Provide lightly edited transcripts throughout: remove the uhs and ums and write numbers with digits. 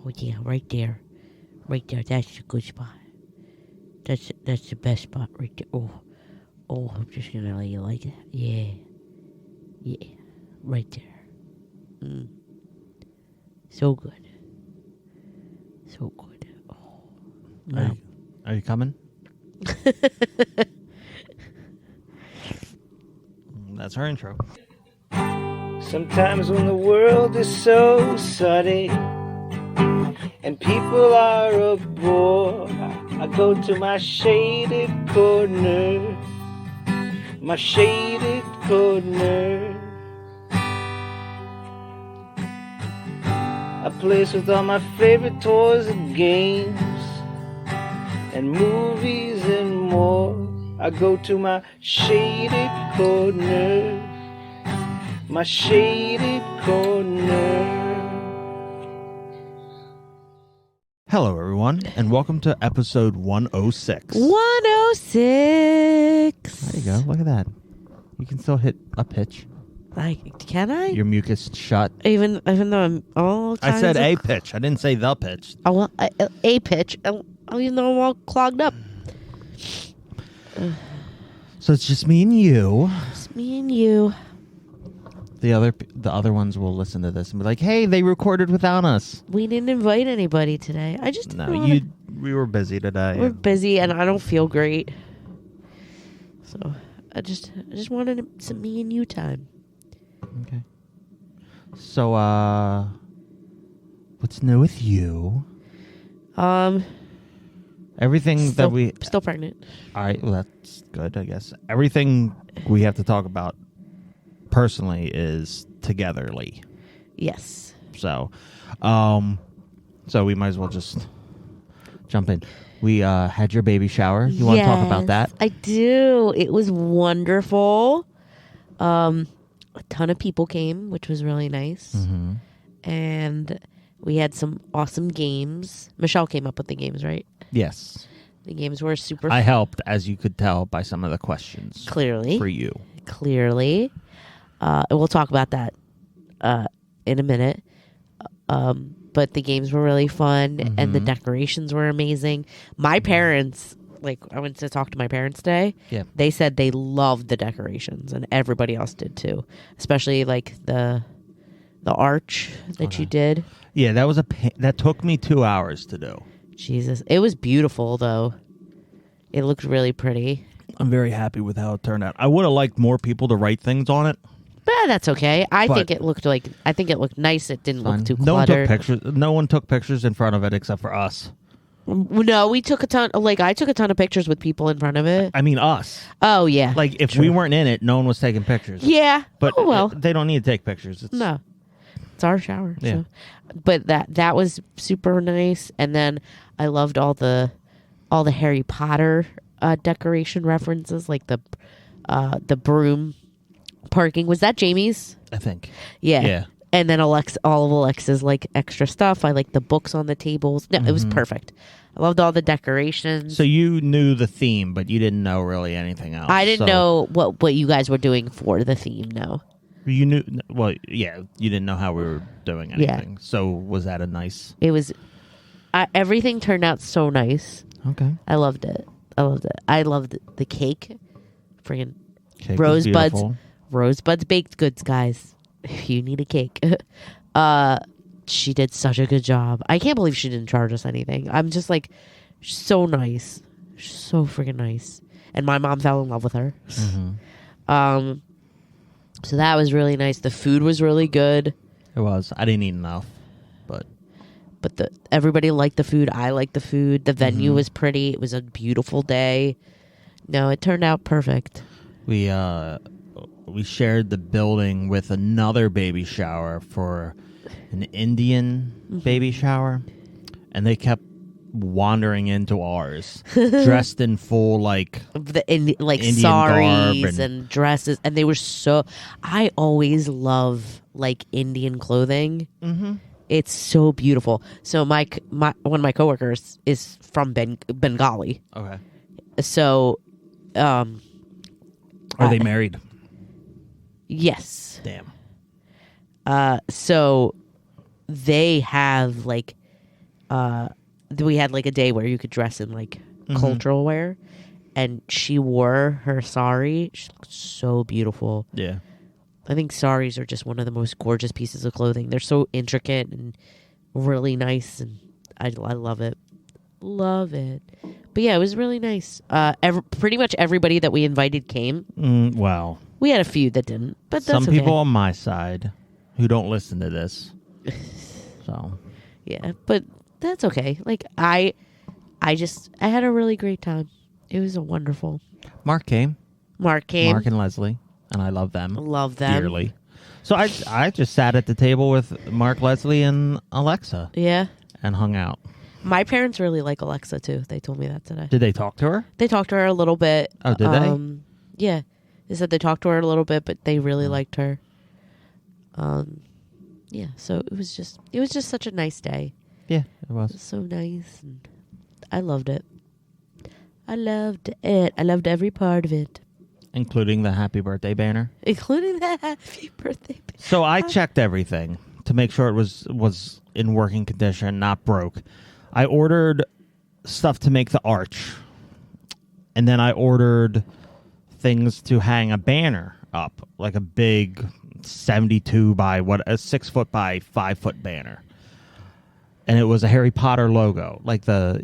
Oh yeah, right there. Right there. That's a good spot. That's the best spot right there. Oh, I'm just gonna let you like that. Yeah. Yeah. Right there. So good. So good. Oh. Wow. Are you coming? That's our intro. Sometimes when the world is so sunny and people are a bore, I go to my shaded corner, my shaded corner. A place with all my favorite toys and games and movies and more. I go to my shaded corner, my shaded corner. Hello, everyone, and welcome to episode 106. 106. There you go. Look at that. You can still hit a pitch. Can I? Your mucus shut. Even though I'm all kinds I said of... a pitch. I didn't say the pitch. Oh, well, a pitch. Even though I'm all clogged up. So it's just me and you. It's me and you. The other ones will listen to this and be like, "Hey, they recorded without us." We didn't invite anybody today. I just didn't wanna... We were busy today. We're busy, and I don't feel great. So I just wanted some me and you time. Okay. So, what's new with you? Everything that we... Still pregnant. All right, well, that's good, I guess. Everything we have to talk about personally is togetherly. Yes. So we might as well just jump in. We had your baby shower. You want to talk about that? I do. It was wonderful. A ton of people came, which was really nice. Mm-hmm. And we had some awesome games. Michelle came up with the games, right? Yes. The games were super I helped, as you could tell by some of the questions. Clearly. For you. Clearly. And we'll talk about that in a minute. But the games were really fun, and the decorations were amazing. My parents... I went to talk to my parents today. Yeah. They said they loved the decorations, and everybody else did too. Especially the arch that you did. Yeah, that was that took me 2 hours to do. Jesus, it was beautiful though. It looked really pretty. I'm very happy with how it turned out. I would have liked more people to write things on it. But that's okay. I think it looked nice. It didn't look too cluttered. No one took pictures in front of it except for us. No, we took a ton. I took a ton of pictures with people in front of it. I mean, us. Oh yeah. If we weren't in it, no one was taking pictures. Yeah. But they don't need to take pictures. No, it's our shower. Yeah. So. But that was super nice, and then I loved all the Harry Potter decoration references, like the broom parking. Was that Jamie's? I think. Yeah. Yeah. And then all of Alexa's extra stuff. I like the books on the tables. No, it was perfect. I loved all the decorations. So you knew the theme, but you didn't know really anything else. I didn't know what you guys were doing for the theme. No. You knew. Well, yeah. You didn't know how we were doing anything. Yeah. So was that a nice? It was. Everything turned out so nice. Okay. I loved it. I loved the cake. Friggin' Cake Rosebuds baked goods, guys. If you need a cake. She did such a good job. I can't believe she didn't charge us anything. I'm just so nice. So freaking nice. And my mom fell in love with her. Mm-hmm. So that was really nice. The food was really good. It was. I didn't eat enough, but everybody liked the food. I liked the food. The venue was pretty. It was a beautiful day. No, it turned out perfect. We shared the building with another baby shower for an Indian baby shower, and they kept wandering into ours, dressed in full Indian saris and dresses, and they were so. I always love Indian clothing. Mm-hmm. It's so beautiful. So one of my coworkers is from Bengali. Okay. So, are they married? Yes. Damn. So they have we had like a day where you could dress in like cultural wear, and she wore her sari. She looked so beautiful. Yeah. I think saris are just one of the most gorgeous pieces of clothing. They're so intricate and really nice, and I love it. Love it. But yeah, it was really nice. Pretty much everybody that we invited came. Well, we had a few that didn't, but that's some okay. people on my side who don't listen to this. So yeah, but that's okay. Like I had a really great time. It was a wonderful. Mark came. Mark and Leslie, and I love them. Love them dearly. So I just sat at the table with Mark, Leslie, and Alexa. Yeah. And hung out. My parents really like Alexa too. They told me that today. Did they talk to her? They talked to her a little bit. Oh, did they? Yeah. They said they talked to her a little bit, but they really liked her. Yeah. So it was just such a nice day. Yeah, it was. It was so nice, and I loved it. I loved it. I loved every part of it, including the happy birthday banner. Including the happy birthday banner. So I checked everything to make sure it was in working condition, not broke. I ordered stuff to make the arch, and then I ordered things to hang a banner up, like a big 72 by a 6 foot by 5 foot banner, and it was a Harry Potter logo, like the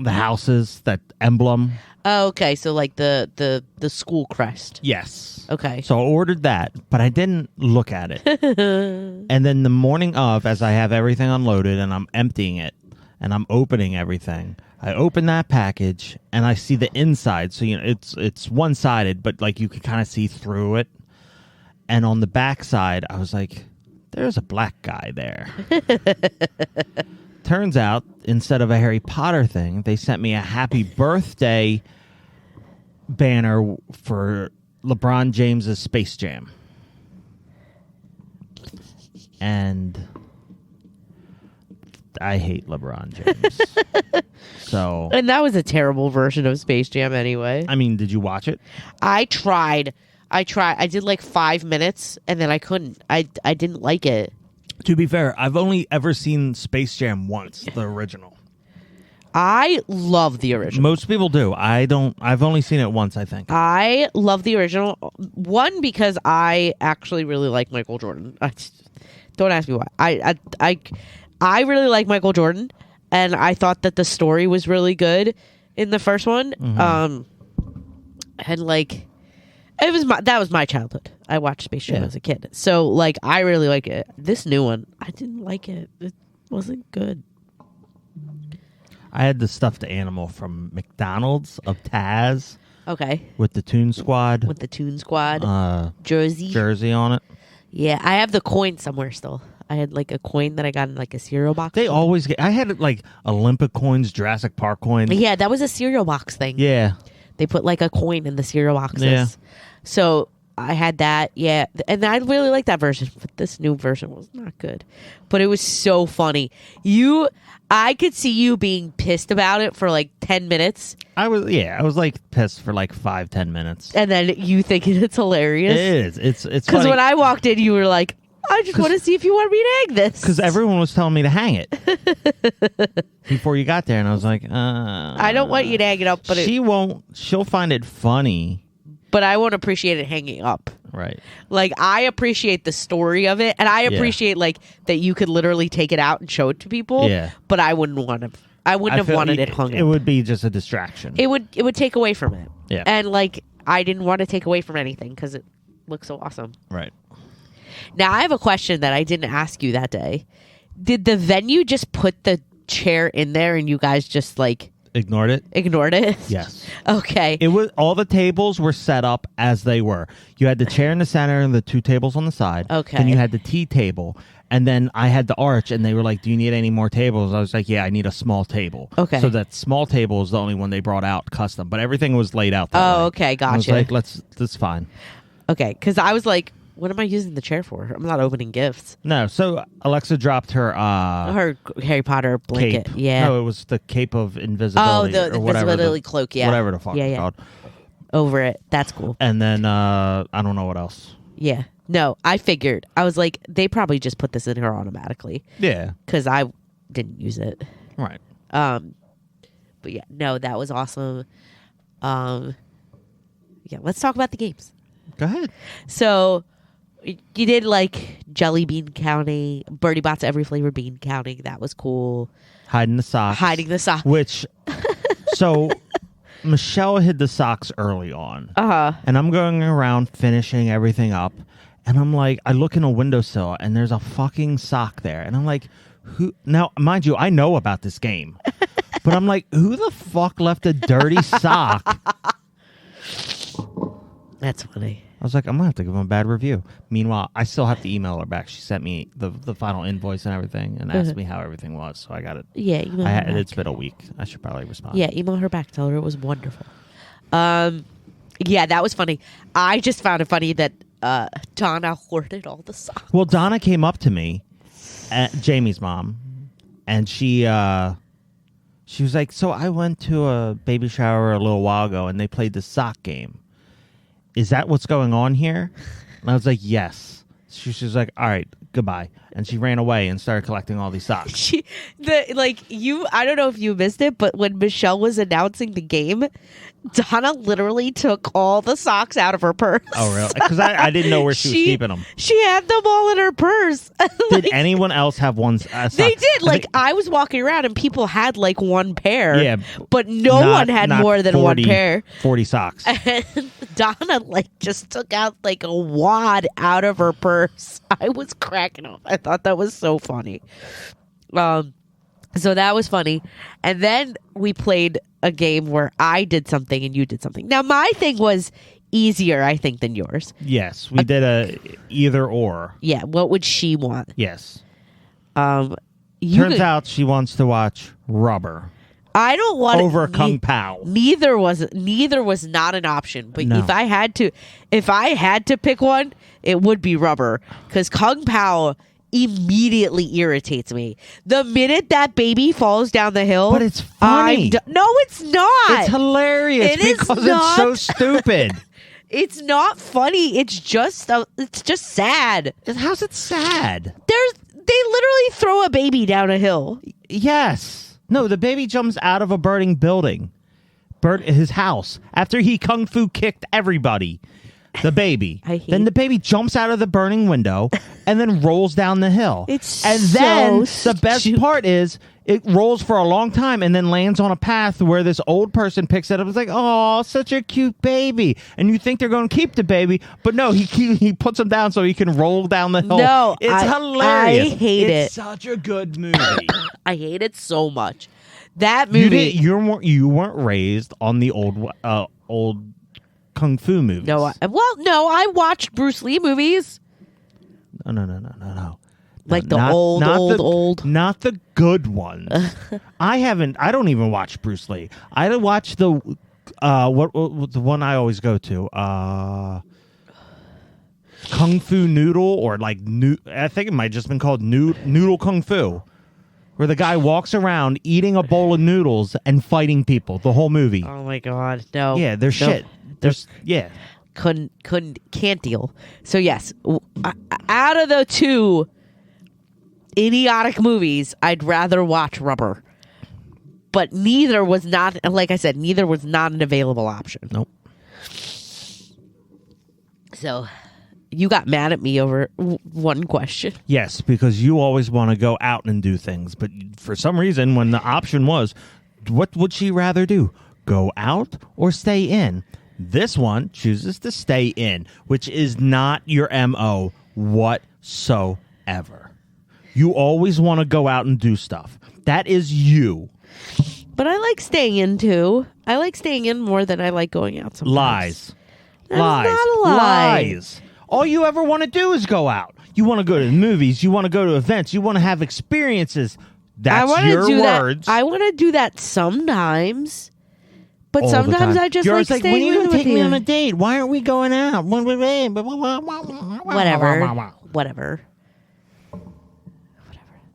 houses, that emblem. Oh, okay. So like the school crest. Yes. Okay. So I ordered that, but I didn't look at it. And then the morning of, as I have everything unloaded and I'm emptying it and I'm opening everything, I open that package and I see the inside. So it's one-sided, but like you can kind of see through it. And on the back side, I was like, there's a black guy there. Turns out, instead of a Harry Potter thing, they sent me a happy birthday banner for LeBron James's Space Jam. And I hate LeBron James. So, and that was a terrible version of Space Jam anyway. I mean, did you watch it? I tried. I did like 5 minutes, and then I couldn't. I didn't like it. To be fair, I've only ever seen Space Jam once, the original. I love the original. Most people do. I don't. I've only seen it once, I think. I love the original. One, because I actually really like Michael Jordan. Don't ask me why. I really like Michael Jordan, and I thought that the story was really good in the first one. Mm-hmm. And like, that was my childhood. I watched Space Jam as a kid, so like I really like it. This new one, I didn't like it. It wasn't good. I had the stuffed animal from McDonald's of Taz. Okay. With the Toon Squad. With the Toon Squad. Jersey on it. Yeah, I have the coin somewhere still. I had like a coin that I got in like a cereal box. They always get... I had like Olympic coins, Jurassic Park coins. Yeah, that was a cereal box thing. Yeah. They put like a coin in the cereal boxes. Yeah. So I had that, yeah. And I really like that version, but this new version was not good. But it was so funny. I could see you being pissed about it for like 10 minutes. I was like pissed for like 5-10 minutes. And then you thinking it's hilarious. It is. It's because when I walked in, you were like, I just want to see if you want me to hang this. Because everyone was telling me to hang it before you got there, and I was like, I don't want you to hang it up, but she'll find it funny. But I won't appreciate it hanging up. Right. Like, I appreciate the story of it, and I appreciate like that you could literally take it out and show it to people. Yeah. But I wouldn't want to. I wouldn't have wanted it hung up. It would be just a distraction. It would take away from it. Yeah. And like, I didn't want to take away from anything because it looks so awesome. Right. Now I have a question that I didn't ask you that day. Did the venue just put the chair in there and you guys just like ignored it? Yes. Okay. It was all the tables were set up as they were. You had the chair in the center and the 2 tables on the side. Okay. Then you had the tea table. And then I had the arch, and they were like, do you need any more tables? I was like, yeah, I need a small table. Okay. So that small table is the only one they brought out custom, but everything was laid out that way. Oh, okay, gotcha. I was like, that's fine. Okay, because I was like, what am I using the chair for? I'm not opening gifts. No, so Alexa dropped her Harry Potter blanket. Cape. Yeah. No, it was the cape of invisibility. Oh, the invisibility cloak, yeah. Whatever the fuck it's called. Over it. That's cool. And then I don't know what else. Yeah. No, I figured. I was like, they probably just put this in here automatically. Yeah. Because I didn't use it. Right. But yeah, no, that was awesome. Yeah, let's talk about the games. Go ahead. So you did like jelly bean counting, Birdie Bot's every flavor bean counting. That was cool. Hiding the socks. Which, so Michelle hid the socks early on. And I'm going around finishing everything up. And I'm like, I look in a windowsill and there's a fucking sock there. And I'm like, who? Now, mind you, I know about this game. But I'm like, who the fuck left a dirty sock? That's funny. I was like, I'm going to have to give him a bad review. Meanwhile, I still have to email her back. She sent me the final invoice and everything and asked me how everything was. So I got it. Yeah, email her back. It's been a week. I should probably respond. Yeah, email her back. Tell her it was wonderful. Yeah, that was funny. I just found it funny that Donna hoarded all the socks. Well, Donna came up to me, Jamie's mom, and she was like, so I went to a baby shower a little while ago and they played the sock game. Is that what's going on here? And I was like, yes. She was like, all right, goodbye. And she ran away and started collecting all these socks. I don't know if you missed it, but when Michelle was announcing the game, Donna literally took all the socks out of her purse. Oh, really? Because I didn't know where she was keeping them. She had them all in her purse. Did anyone else have one? They did. I was walking around and people had like one pair. Yeah, but no one had more than 40, one pair. 40 socks. And Donna just took out like a wad out of her purse. I was cracking up. I thought that was so funny. So that was funny. And then we played a game where I did something and you did something. Now, my thing was easier, I think, than yours. Yes, we did a either or. Yeah, what would she want? Yes. Turns out she wants to watch Rubber. I don't want over Kung Pao. Neither was not an option. But No. if I had to pick one, it would be Rubber, because Kung Pao immediately irritates me. The minute that baby falls down the hill, but it's funny. No, it's not. It's hilarious because it's so stupid. It's not funny. It's just sad. How's it sad? They literally throw a baby down a hill. Yes. No, the baby jumps out of a burning building. His house. After he kung fu kicked everybody. The baby. Then the baby jumps out of the burning window and then rolls down the hill. Then the best part is it rolls for a long time and then lands on a path where this old person picks it up. It's like, oh, such a cute baby. And you think they're going to keep the baby, but no, he puts him down so he can roll down the hill. No, it's hilarious. I hate it. It's such a good movie. I hate it so much. That movie. You weren't raised on the old kung fu movies. No, I watched Bruce Lee movies. No. Like the old. Not the good ones. I don't even watch Bruce Lee. I watch the the one I always go to. Kung Fu Noodle, or I think it might just been called Noodle Kung Fu, where the guy walks around eating a bowl of noodles and fighting people the whole movie. Oh my god, no. Yeah, they're shit. Yeah. Can't deal. So yes, out of the two idiotic movies, I'd rather watch Rubber. But neither was not, like I said, neither was not an available option. Nope. So you got mad at me over one question. Yes, because you always want to go out and do things. But for some reason, when the option was, what would she rather do? Go out or stay in? This one chooses to stay in, which is not your MO whatsoever. You always want to go out and do stuff. That is you. But I like staying in, too. I like staying in more than I like going out sometimes. Lies. That's not a lie. Lies. All you ever want to do is go out. You want to go to the movies. You want to go to events. You want to have experiences. That's your words. I want to do that sometimes. But all sometimes I just You're like staying when are you going to take me on you? a date? Why aren't we going out? Whatever.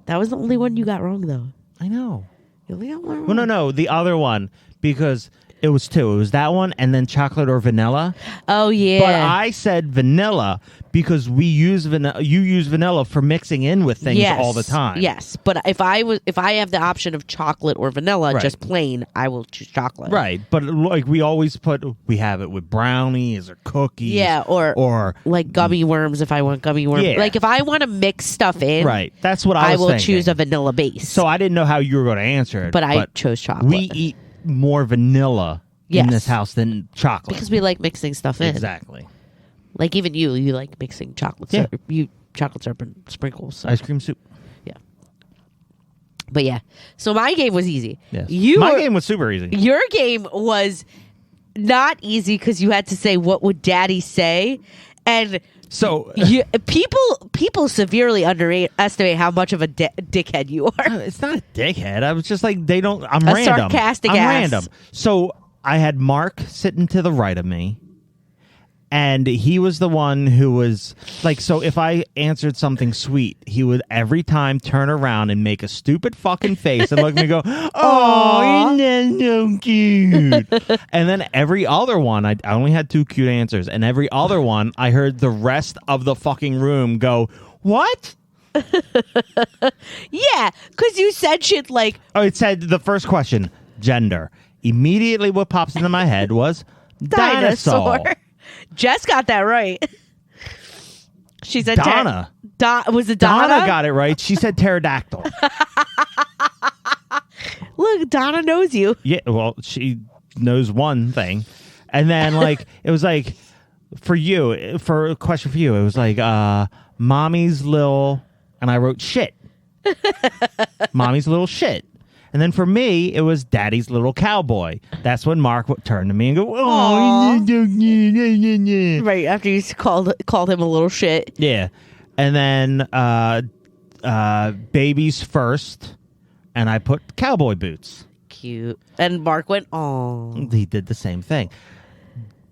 That was the only one you got wrong, though. I know. You only got one wrong. Well, no. The other one, because It was 2. It was that one and then chocolate or vanilla. Oh yeah. But I said vanilla because we use vanilla. You use vanilla for mixing in with things all the time. Yes, but if I have the option of chocolate or vanilla, Right. just plain, I will choose chocolate. Right, but like we have it with brownies or cookies. Yeah, or like gummy worms if I want gummy worms. Yeah. Like if I want to mix stuff in, right. That's what I was will thinking. choose a vanilla base. So I didn't know how you were going to answer it, but I chose chocolate. We eat more vanilla Yes. in this house than chocolate because we like mixing stuff in. Exactly. Like even you like mixing chocolate syrup. You chocolate syrup and sprinkles. So. Ice cream soup. Yeah. But yeah, so my game was easy. Yes. My game was super easy. Your game was not easy because you had to say what would Daddy say, and So people severely underestimate how much of a dickhead you are. it's not a dickhead. I was just like I'm A random. sarcastic I'm ass. random. So I had Mark sitting to the right of me. And he was the one who was like, so if I answered something sweet, he would every time turn around and make a stupid fucking face and look at me and go, oh, isn't that so cute? And then every other one, I only had 2 cute answers. And every other one, I heard the rest of the fucking room go, what? Yeah, because you said shit like... Oh, it said the first question, gender. Immediately what pops into my head was dinosaur. Jess got that right. She said Donna. Was it Donna? Donna got it right. She said pterodactyl. Look, Donna knows you. Yeah, well, she knows one thing. And then, like, it was like, for a question for you, it was like, mommy's little, and I wrote shit. Mommy's little shit. And then for me, it was Daddy's little cowboy. That's when Mark would turn to me and go, oh, Right, after you called him a little shit. yeah. And then babies first, and I put cowboy boots. Cute. And Mark went, oh. He did the same thing.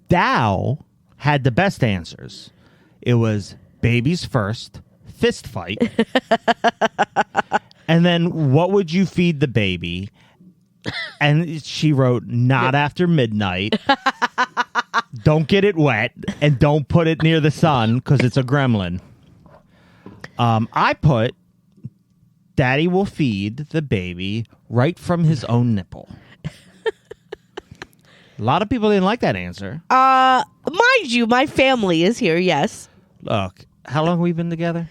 Dow had the best answers. It was babies first, fist fight. And then what would you feed the baby? And she wrote, not after midnight. Don't get it wet. And don't put it near the sun because it's a gremlin. I put, Daddy will feed the baby right from his own nipple. A lot of people didn't like that answer. Mind you, my family is here, yes. Look, how long have we been together?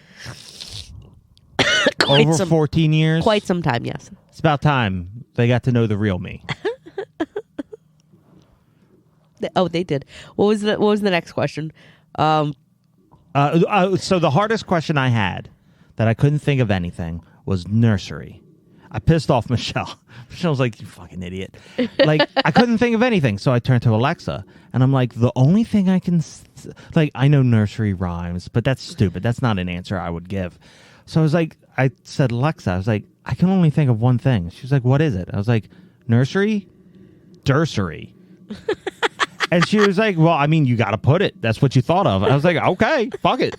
Quite Over 14 years? Quite some time, yes. It's about time they got to know the real me. Oh, they did. What was the next question? So the hardest question I had that I couldn't think of anything was nursery. I pissed off Michelle. Michelle was like, you fucking idiot. Like, I couldn't think of anything. So I turned to Alexa and I'm like, the only thing I can, like, I know nursery rhymes, but that's stupid. That's not an answer I would give. So I said, Alexa, I was like, I can only think of one thing. She was like, what is it? I was like, nursery? Dursery. And she was like, well, I mean, you got to put it. That's what you thought of. I was like, okay, fuck it.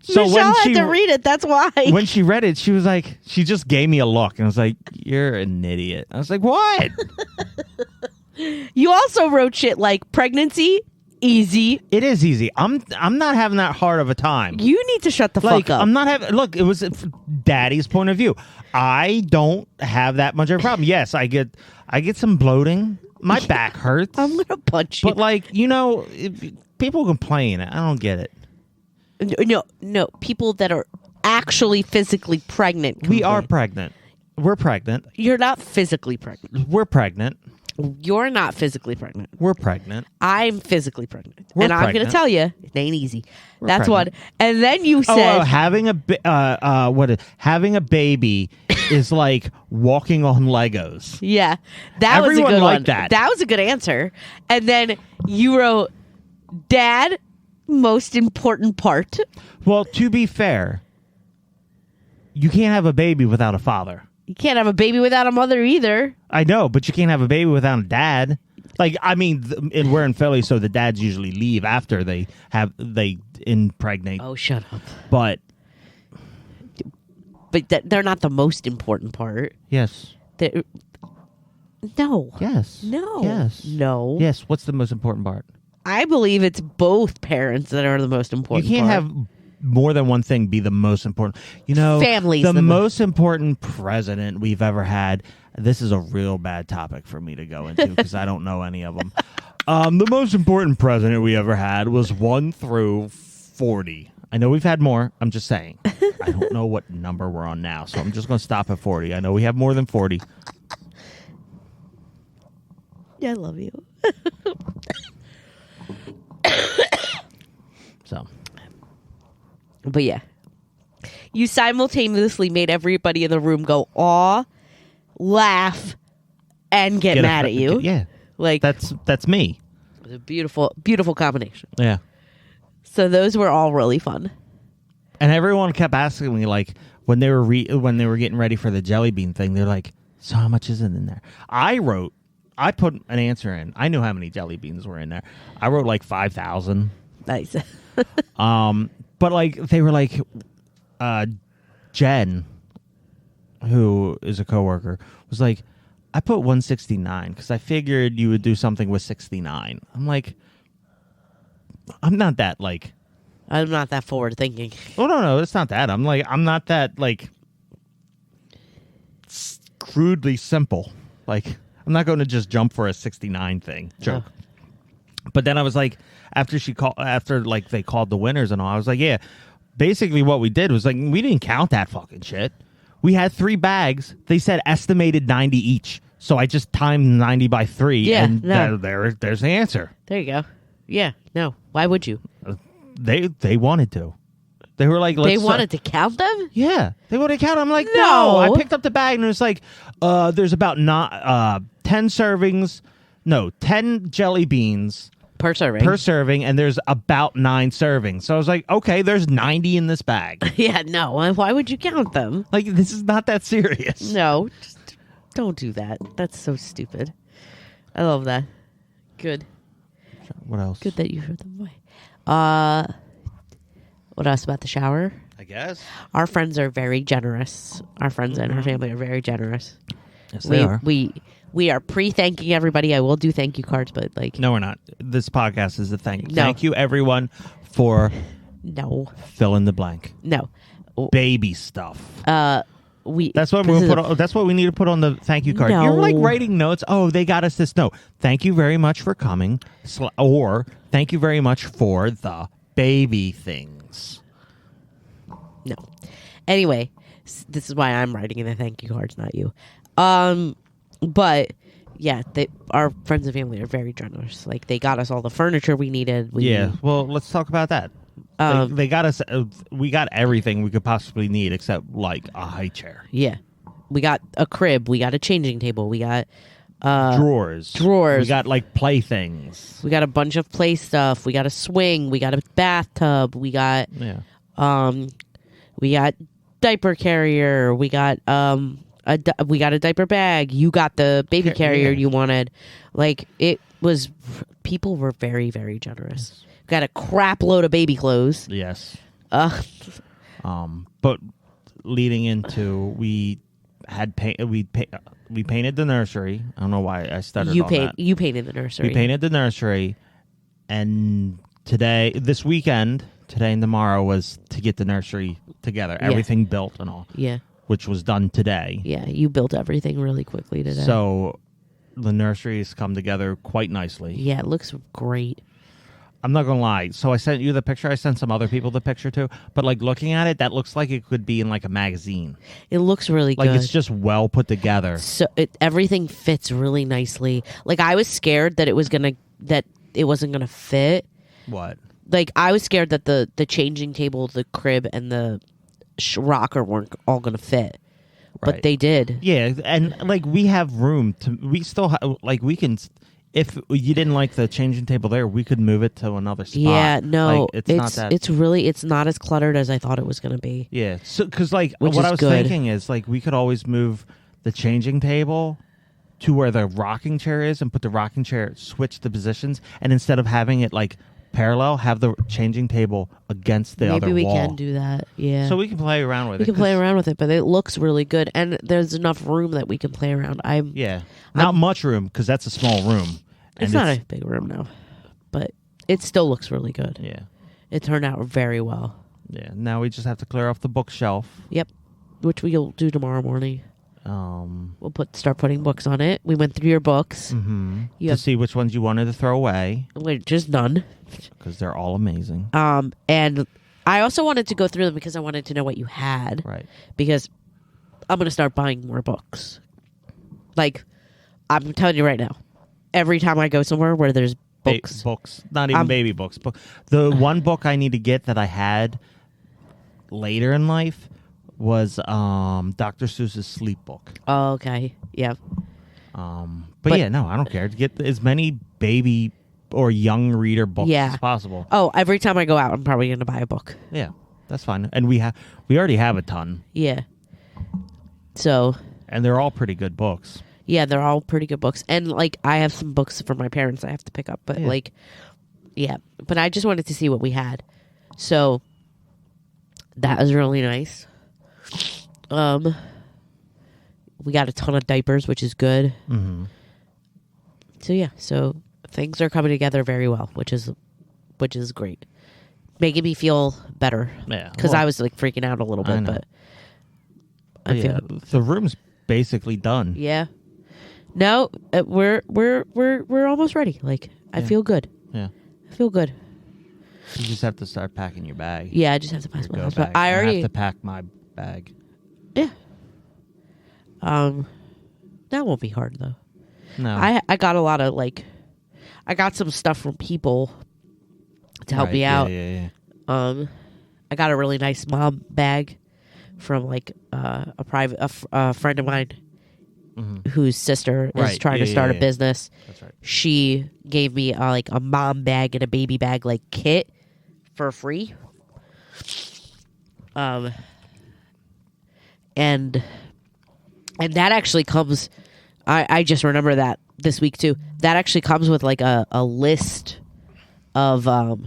So Michelle had to read it. That's why. When she read it, she was like, she just gave me a look. And I was like, you're an idiot. I was like, what? You also wrote shit like pregnancy, easy. It is easy. I'm not having that hard of a time. You need to shut the fuck up. I'm not having. Look, it was Daddy's point of view. I don't have that much of a problem. Yes, I get some bloating. My back hurts. I'm gonna punch you. But people complain. I don't get it. No. People that are actually physically pregnant. We are pregnant. We're pregnant. You're not physically pregnant. We're pregnant. You're not physically pregnant. We're pregnant. I'm physically pregnant. We're and I'm going to pregnant. tell you, it ain't easy. We're That's pregnant. one. And then you said... having a baby is like walking on Legos. Yeah. That Everyone was a good liked one. that. That was a good answer. And then you wrote, Dad, most important part. Well, to be fair, you can't have a baby without a father. You can't have a baby without a mother either. I know, but you can't have a baby without a dad. Like, I mean, and we're in Philly, so the dads usually leave after they impregnate. Oh, shut up. But But they're not the most important part. yes, No. Yes. No. Yes. No. Yes. What's the most important part? I believe it's both parents that are the most important. You can't part. have more than one thing be the most important. You know, Family's the the most important president we've ever had. This is a real bad topic for me to go into because I don't know any of them. The most important president we ever had was 1 through 40. I know we've had more. I'm just saying. I don't know what number we're on now, so I'm just going to stop at 40. I know we have more than 40. Yeah, I love you. So, But yeah, you simultaneously made everybody in the room go aw, laugh, and get mad at you. Yeah, Like that's me. it was a beautiful, beautiful combination. Yeah. So those were all really fun. And everyone kept asking me, like, when they were getting ready for the jelly bean thing, they're like, "So how much is it in there?" I put an answer in. I knew how many jelly beans were in there. I wrote like 5,000. Nice. But like they were like, Jen, who is a coworker, was like, "I put 169 because I figured you would do something with 69." I'm like, I'm not that like. I'm not that forward thinking. Oh no, it's not that. I'm not that like crudely simple. Like I'm not going to just jump for a 69 thing joke. Oh. But then I was like, after they called the winners and all, I was like, yeah. Basically, what we did was like we didn't count that fucking shit. We had 3 bags. They said estimated 90 each. So I just timed 90 by 3, Yeah, and no. there's the answer. There you go. Yeah. No. Why would you? They wanted to. They were like, They wanted to count them? Yeah, they would have counted. I'm like, No. no. I picked up the bag and it was like, there's about 10 servings, no, 10 jelly beans Per serving. per serving, and there's about 9 servings. So I was like, okay, there's 90 in this bag. Yeah, no. Why would you count them? Like, this is not that serious. No. Just don't do that. That's so stupid. I love that. Good. What else? Good that you heard them away. What else about the shower? I guess. Our friends are very generous. Our friends and our family are very generous. Yes, they are. We are pre-thanking everybody. I will do thank you cards, but like No, we're not. This podcast is a thank you. No. Thank you, everyone, for no, fill in the blank. no. Baby stuff. We That's what that's what we need to put on the thank you card. No. You're like writing notes. Oh, they got us this note. Thank you very much for coming. Or thank you very much for the baby things. No. Anyway, this is why I'm writing in the thank you cards, not you. But yeah, our friends and family are very generous. Like they got us all the furniture we needed. Yeah. Well, let's talk about that. They got us. We got everything we could possibly need except like a high chair. Yeah. We got a crib. We got a changing table. We got Drawers. drawers. We got like playthings. We got a bunch of play stuff. We got a swing. We got a bathtub. We got we got diaper carrier. We got we got a diaper bag. You got the baby carrier you wanted. Like it was. People were very, very generous. Got a crap load of baby clothes. Yes. But leading into we painted the nursery. I don't know why I stuttered on that. You painted the nursery. We painted the nursery, and this weekend, today and tomorrow was to get the nursery together, everything built and all. Yeah. Which was done today. Yeah, you built everything really quickly today. So the nursery has come together quite nicely. Yeah, it looks great. I'm not gonna lie. So I sent you the picture. I sent some other people the picture too. But like looking at it, that looks like it could be in like a magazine. It looks really Like good. it's just well put together. So everything fits really nicely. Like I was scared that it wasn't gonna fit. What? Like I was scared that the changing table, the crib, and the rocker weren't all gonna fit, but Right. they did. Yeah, and like we have room to. We still like we can. If you didn't like the changing table there, we could move it to another spot. Yeah, no, like, it's not that. it's not as cluttered as I thought it was gonna be. Yeah, so because like Which what is I was good. thinking is like we could always move the changing table to where the rocking chair is and put the rocking chair, switch the positions, and instead of having it like parallel, have the changing table against the other Maybe we wall. can do that. Yeah. So we can play around with we it. can play around with it, but it looks really good, and there's enough room that we can play around. Yeah. Not much room, because that's a small room. It's not a big room now, but it still looks really good. Yeah. It turned out very well. Yeah. Now we just have to clear off the bookshelf. Yep. Which we'll do tomorrow morning. We'll Start putting books on it. We went through your books. Mm-hmm. To see which ones you wanted to throw away. Just none. Because they're all amazing. And I also wanted to go through them because I wanted to know what you had. Right. Because I'm going to start buying more books. Like, I'm telling you right now, every time I go somewhere where there's books. Books. Not even baby books. But the one book I need to get that I had later in life was Dr. Seuss's Sleep Book. Oh, okay. Yeah. But yeah, no, I don't care. Get as many baby or young reader books as possible. Oh, every time I go out, I'm probably going to buy a book. Yeah, that's fine. And we already have a ton. Yeah. So. And they're all pretty good books. Yeah, they're all pretty good books. And, like, I have some books for my parents I have to pick up. But, But I just wanted to see what we had. So, that was really nice. We got a ton of diapers, which is good. Mm-hmm. So things are coming together very well, which is great, making me feel better. Yeah, because I was like freaking out a little bit, but I feel the room's basically done. Yeah, no, we're almost ready. Like I feel good. Yeah, I feel good. You just have to start packing your bag. Yeah, I just have to pass my go house. bag. I already have to pack my bag. Yeah. That won't be hard though. No. I got a lot of I got some stuff from people to help me out. Yeah. I got a really nice mom bag from a friend of mine whose sister is trying to start a business. That's right. She gave me a mom bag and a baby bag kit for free. And that actually comes. I just remember that this week too. That actually comes with a list of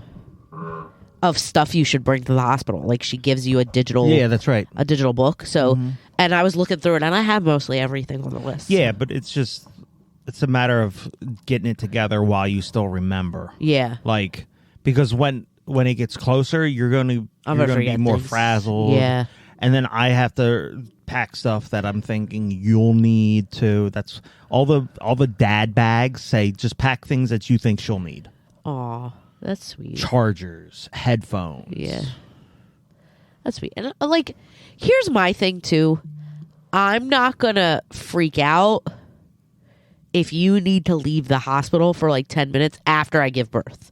stuff you should bring to the hospital. Like she gives you a digital. Yeah, that's right. A digital book. So, and I was looking through it, and I have mostly everything on the list. Yeah, but it's a matter of getting it together while you still remember. Yeah. Because when it gets closer, you're gonna be more frazzled. Yeah. And then I have to pack stuff that I'm thinking you'll need to. That's all the dad bags say. Just pack things that you think she'll need. Aw, that's sweet. Chargers, headphones. Yeah, that's sweet. And here's my thing too. I'm not gonna freak out if you need to leave the hospital for 10 minutes after I give birth.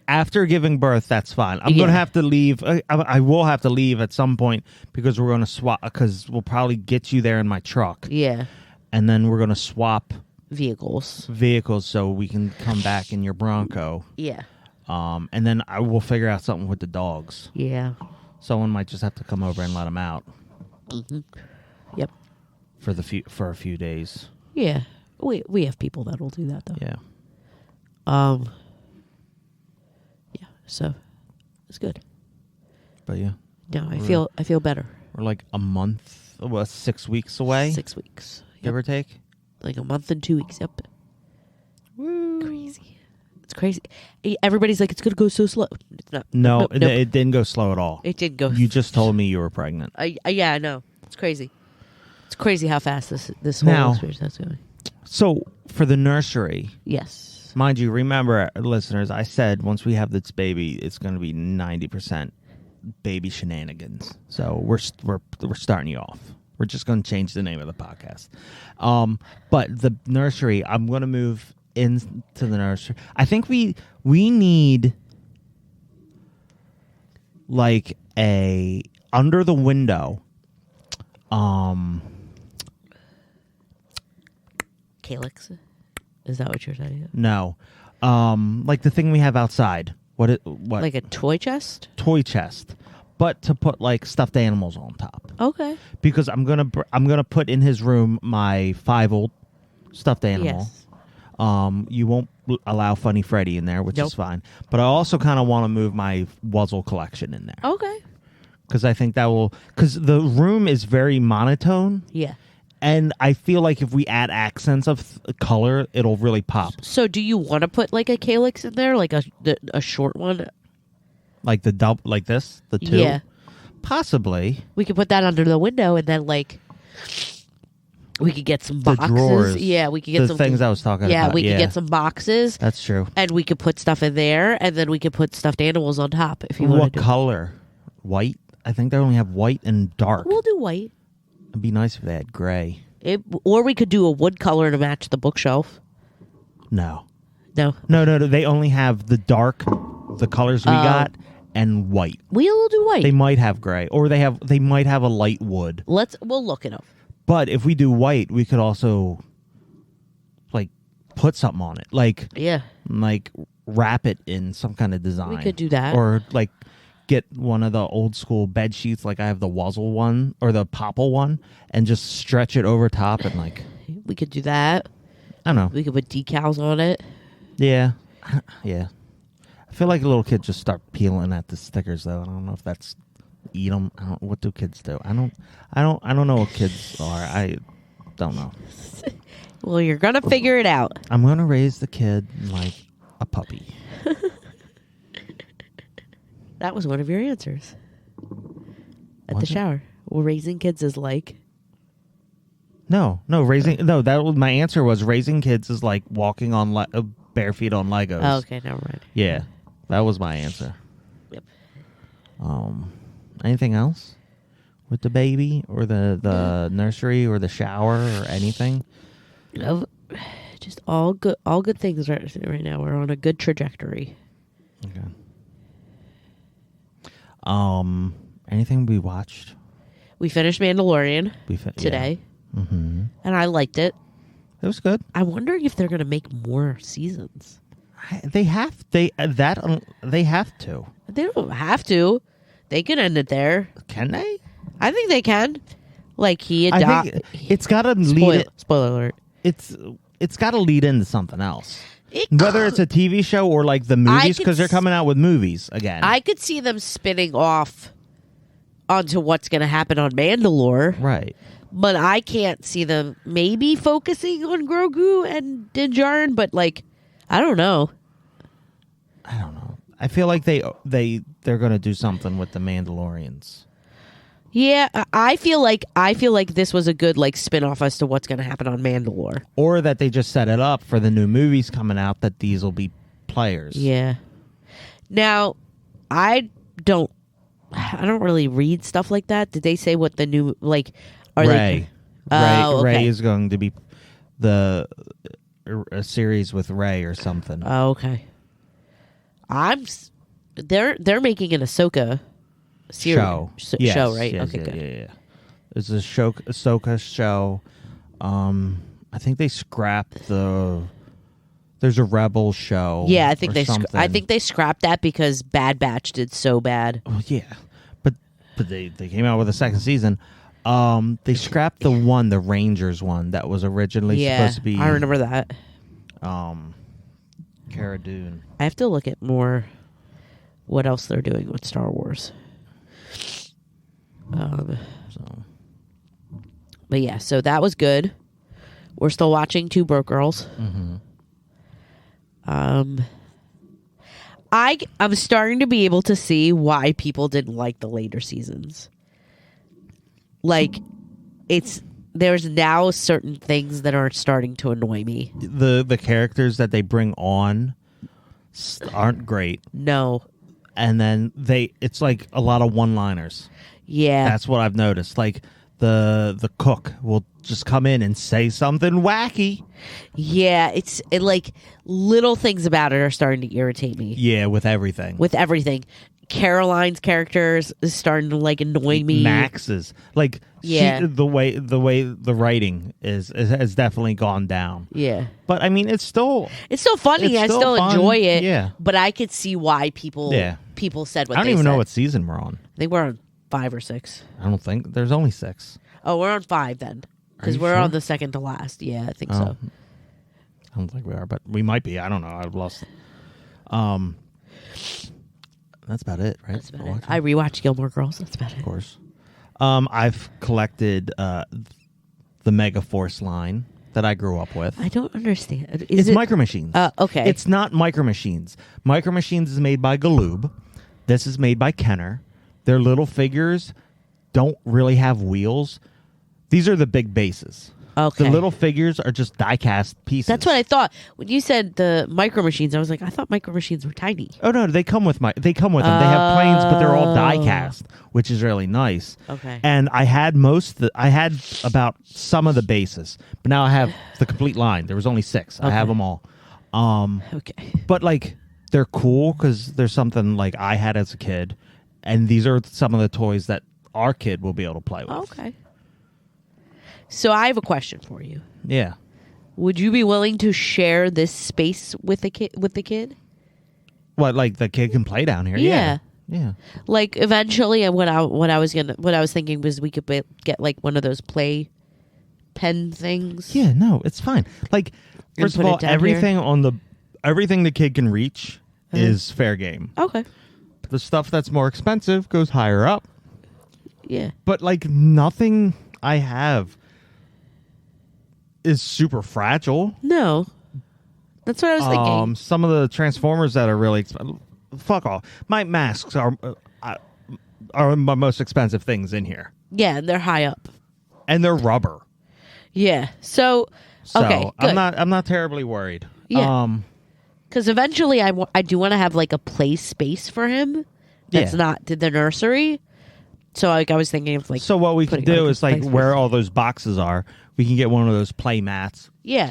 After giving birth, that's fine. I'm going to have to leave. I will have to leave at some point because we're going to swap. Because we'll probably get you there in my truck. Yeah. And then we're going to swap vehicles so we can come back in your Bronco. Yeah. And then I will figure out something with the dogs. Yeah. Someone might just have to come over and let them out. Mm-hmm. Yep. For a few days. Yeah. We have people that'll do that though. Yeah. Yeah. So it's good. But yeah. No, I feel better. We're a month, 6 weeks away. 6 weeks. Give or take. A month and 2 weeks. Yep. Woo. Crazy. It's crazy. Everybody's it's going to go so slow. It's not. No, nope. It didn't go slow at all. It didn't go. You just told me you were pregnant. Yeah, I know. It's crazy. It's crazy how fast this whole experience is going. So, for the nursery. Yes. Mind you, remember, listeners, I said once we have this baby, it's going to be 90% baby shenanigans. So, we're starting you off. We're just going to change the name of the podcast. But the nursery, I'm going to move into the nursery. I think we need a under the window Calyx? Is that what you're saying? No. The thing we have outside. What? Like a toy chest? Toy chest. But to put stuffed animals on top. Okay. Because I'm gonna put in his room my 5-year-old stuffed animal. Yes. You won't allow Funny Freddy in there, which Nope. is fine. But I also kind of want to move my Wuzzle collection in there. Okay. Because I think that will... Because the room is very monotone. Yeah. And I feel like if we add accents of color, it'll really pop. So do you want to put like a calyx in there, like a short one? Like the double, like this, the two. Yeah. Possibly. We could put that under the window, and then like we could get some The boxes. drawers. Yeah, we could get The some things I was talking about. Yeah, we yeah. could get some boxes, That's true. and we could put stuff in there, and then we could put stuffed animals on top if you What want to do. color? White? I think they only have white and dark. We'll do white. It'd be nice if they had gray. Or we could do a wood color to match the bookshelf. No. No, No. They only have the dark, the colors we got, and white. we'll do white. They might have gray, or they might have a light wood. We'll look it up. But if we do white, we could also like put something on it, like wrap it in some kind of design. We could do that. or like get one of the old school bed sheets, like I have the Wuzzle one or the Popple one, and just stretch it over top and like We could do that. I don't know. We could put decals on it. Yeah, yeah. I feel like a little kid just start peeling at the stickers though. I don't know if that's eat them. What do kids do? I don't know what kids are. I don't know. Well, you're gonna figure it out. I'm gonna raise the kid like a puppy. That was one of your answers at Was the it? shower. Well, raising kids is like. No. That was my answer. Was raising kids is like walking on bare feet on Legos. Oh, okay, never mind. Yeah, that was my answer. Yep. Anything else with the baby or the nursery or the shower or anything? No, just all good things right now. We're on a good trajectory. Okay. Anything we watched? We finished Mandalorian Yeah. today, Mm-hmm. and I liked it. It was good. I'm wondering if they're going to make more seasons. They have to. They Don't have to. They can end it there. Can they? I think they can. Like he I adopted. think it's got to lead. Spoiler alert. It's got to lead into something else. It Whether it's a TV show or like the movies, could because they're coming out with movies again. I could see them spinning off onto what's going to happen on Mandalore, right. but I can't see them maybe focusing on Grogu and Din Djarin. But like, I don't know. I don't know. I feel like they're going to do something with the Mandalorians. Yeah, I feel like this was a good like spin-off as to what's going to happen on Mandalore. Or that they just set it up for the new movies coming out that these will be players. Yeah. Now, I don't really read stuff like that. Did they say what the new like? Are Ray. They? Oh, Ray okay. is going to be a series with Ray or something. Oh, okay. They're making an Ahsoka series. Yes, show, right? yes, okay, yeah, good. yeah. It's a Ahsoka show. I think they scrapped the. There's a Rebel show. Yeah, I think or I think they scrapped that because Bad Batch did so bad. Oh, yeah, but they came out with a second season. They scrapped the Rangers one that was originally supposed to be. I remember that. Cara Dune. I have to look at more what else they're doing with Star Wars. So But yeah, so that was good. We're still watching Two Broke Girls. mm-hmm. I'm starting to be able to see why people didn't like the later seasons. Like, there's now certain things that are starting to annoy me. the characters that they bring on aren't great, No. and then it's like a lot of one-liners. Yeah. That's what I've noticed. Like the cook will just come in and say something wacky. Yeah, it like little things about it are starting to irritate me. Yeah, with everything. With everything. Caroline's characters is starting to like annoy me. Max's like Yeah. the way the writing has definitely gone down. Yeah. But I mean, it's still funny. It's I still still fun. enjoy it. Yeah. But I could see why people said what I don't they even said. know what season we're on. I think we're on 5 or 6. I don't think there's only 6. Oh, we're on 5 then. Because you we're sure? on the second to last. Yeah, I think Oh. so. I don't think we are, but we might be. I don't know. I've lost. That's about it, right? That's about it. I rewatched Gilmore Girls. That's about it. Of course. I've collected the Mega Force line that I grew up with. I don't understand. It's Micro Machines. Okay. It's not Micro Machines. Micro Machines is made by Galoob. This is made by Kenner. Their little figures don't really have wheels. These are the big bases. Okay. The little figures are just die-cast pieces. That's what I thought. When you said the Micro Machines, I was like, I thought Micro Machines were tiny. Oh no, they come with them. They have planes, but they're all die-cast, which is really nice. Okay. And I had about some of the bases, but now I have the complete line. There was only 6. I have them all. Okay. But like they're cool because there's something like I had as a kid, and these are some of the toys that our kid will be able to play with. Okay. So I have a question for you. Yeah. Would you be willing to share this space with the kid? What, like the kid can play down here? Yeah. Yeah. Like eventually, what I was thinking was we could get like one of those play pen things. Yeah. No, it's fine. Like first of all, everything the kid can reach is fair game. Okay. The stuff that's more expensive goes higher up. Yeah. But like nothing I have is super fragile. No. That's what I was thinking. Some of the Transformers that are really expensive. Fuck off. My masks are my most expensive things in here. Yeah, and they're high up. And they're rubber. Yeah. So okay, good. I'm not terribly worried. Yeah. Because eventually I do want to have like a play space for him that's not the nursery. So like I was thinking of like. So what we can do is like where all those boxes are, we can get one of those play mats. Yeah.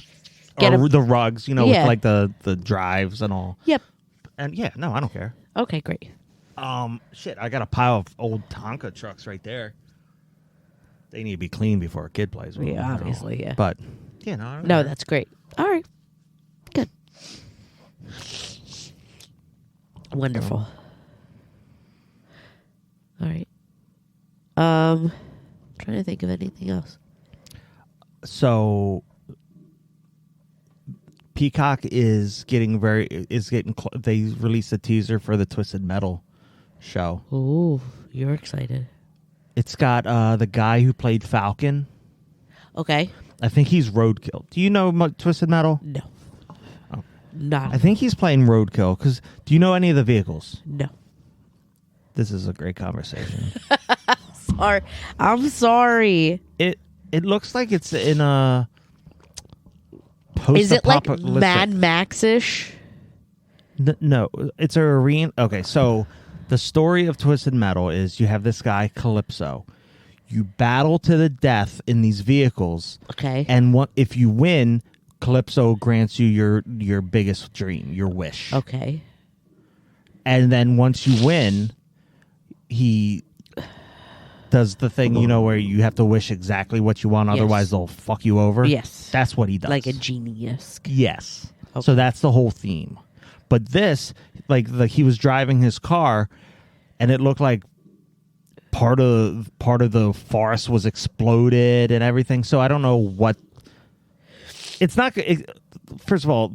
Or the rugs, with like the drives and all. Yep. And yeah, no, I don't care. Okay, great. Shit, I got a pile of old Tonka trucks right there. They need to be cleaned before a kid plays with them. Yeah, obviously, yeah. But yeah, no. I don't No, care. that's great. All right. Good. Wonderful. All right. Trying to think of anything else. So Peacock is getting they released a teaser for the Twisted Metal show. Ooh, you're excited. It's got the guy who played Falcon. Okay. I think he's Roadkill. Do you know Twisted Metal? No. Oh. Not. I think he's playing Roadkill because do you know any of the vehicles? No. This is a great conversation. Sorry. I'm sorry. It looks like it's in a Is it like Mad Max-ish? No, it's a arena. Okay, so the story of Twisted Metal is you have this guy, Calypso. You battle to the death in these vehicles. Okay. And if you win, Calypso grants you your biggest dream, your wish. Okay. And then once you win, he does the thing, where you have to wish exactly what you want, otherwise they'll fuck you over. Yes. That's what he does. Like a genie-esque. Yes. Okay. So that's the whole theme. But this, like he was driving his car, and it looked like part of the forest was exploded and everything. So I don't know what. It's not. First of all,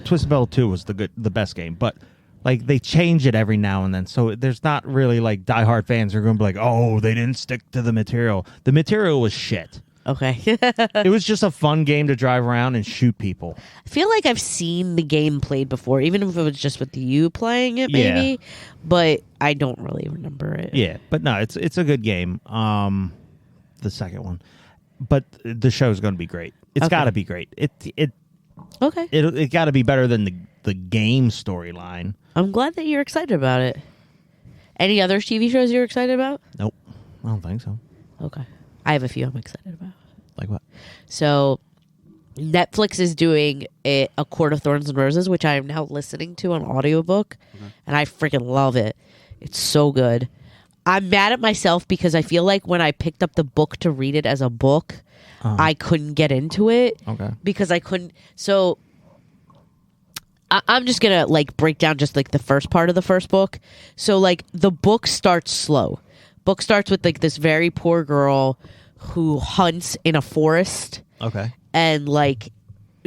Twisted Metal 2 was the best game, but like they change it every now and then. So there's not really like diehard fans who are going to be like, oh, they didn't stick to the material. The material was shit. Okay. It was just a fun game to drive around and shoot people. I feel like I've seen the game played before, even if it was just with you playing it, maybe. Yeah. But I don't really remember it. Yeah, but no, it's a good game. The second one, but the show's going to be great. It's got to be great. It got to be better than the game storyline. I'm glad that you're excited about it. Any other TV shows you're excited about? Nope, I don't think so. Okay. I have a few I'm excited about. Like what? So, Netflix is doing A Court of Thorns and Roses, which I am now listening to on audiobook, and I freaking love it. It's so good. I'm mad at myself because I feel like when I picked up the book to read it as a book, I couldn't get into it. Okay. Because I couldn't. So, I'm just going to like break down just like the first part of the first book. So, like, the book starts slow. Book starts with like this very poor girl who hunts in a forest. Okay. And like